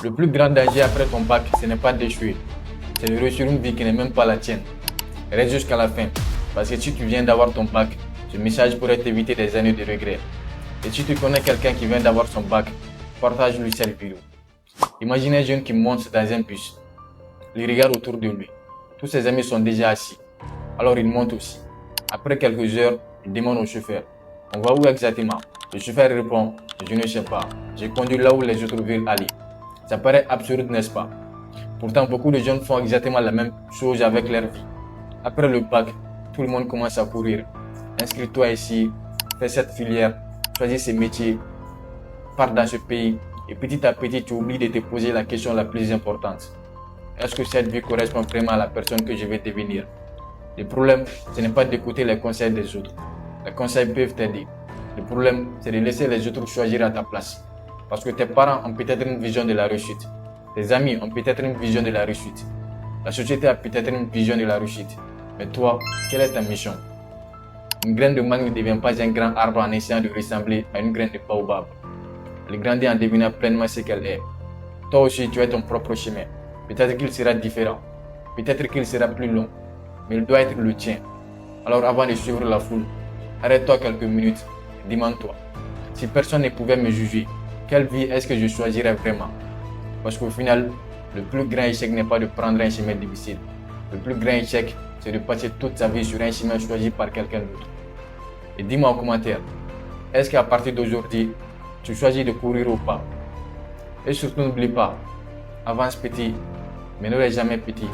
Le plus grand danger après ton bac, ce n'est pas d'échouer. C'est de réussir une vie qui n'est même pas la tienne. Reste jusqu'à la fin. Parce que si tu viens d'avoir ton bac, ce message pourrait t'éviter des années de regrets. Et si tu connais quelqu'un qui vient d'avoir son bac, partage-lui cette vidéo. Imaginez un jeune qui monte dans un bus. Il regarde autour de lui. Tous ses amis sont déjà assis. Alors il monte aussi. Après quelques heures, il demande au chauffeur: on va où exactement? Le chauffeur répond: je ne sais pas. J'ai conduit là où les autres veulent aller. Ça paraît absurde, n'est-ce pas? Pourtant, beaucoup de jeunes font exactement la même chose avec leur vie. Après le bac, tout le monde commence à courir. Inscris-toi ici, fais cette filière, choisis ce métier, pars dans ce pays et petit à petit, tu oublies de te poser la question la plus importante. Est-ce que cette vie correspond vraiment à la personne que je vais devenir? Le problème, ce n'est pas d'écouter les conseils des autres. Les conseils peuvent t'aider. Le problème, c'est de laisser les autres choisir à ta place. Parce que tes parents ont peut-être une vision de la réussite. Tes amis ont peut-être une vision de la réussite. La société a peut-être une vision de la réussite. Mais toi, quelle est ta mission? Une graine de mangue ne devient pas un grand arbre en essayant de ressembler à une graine de baobab. Elle grandit en devenant pleinement ce qu'elle est. Toi aussi, tu as ton propre chemin. Peut-être qu'il sera différent. Peut-être qu'il sera plus long. Mais il doit être le tien. Alors avant de suivre la foule, arrête-toi quelques minutes et demande-toi: si personne ne pouvait me juger, quelle vie est-ce que je choisirais vraiment? Parce qu'au final, le plus grand échec n'est pas de prendre un chemin difficile. Le plus grand échec, c'est de passer toute sa vie sur un chemin choisi par quelqu'un d'autre. Et dis-moi en commentaire, est-ce qu'à partir d'aujourd'hui, tu choisis de courir ou pas? Et surtout n'oublie pas, avance petit, mais ne reste jamais petit.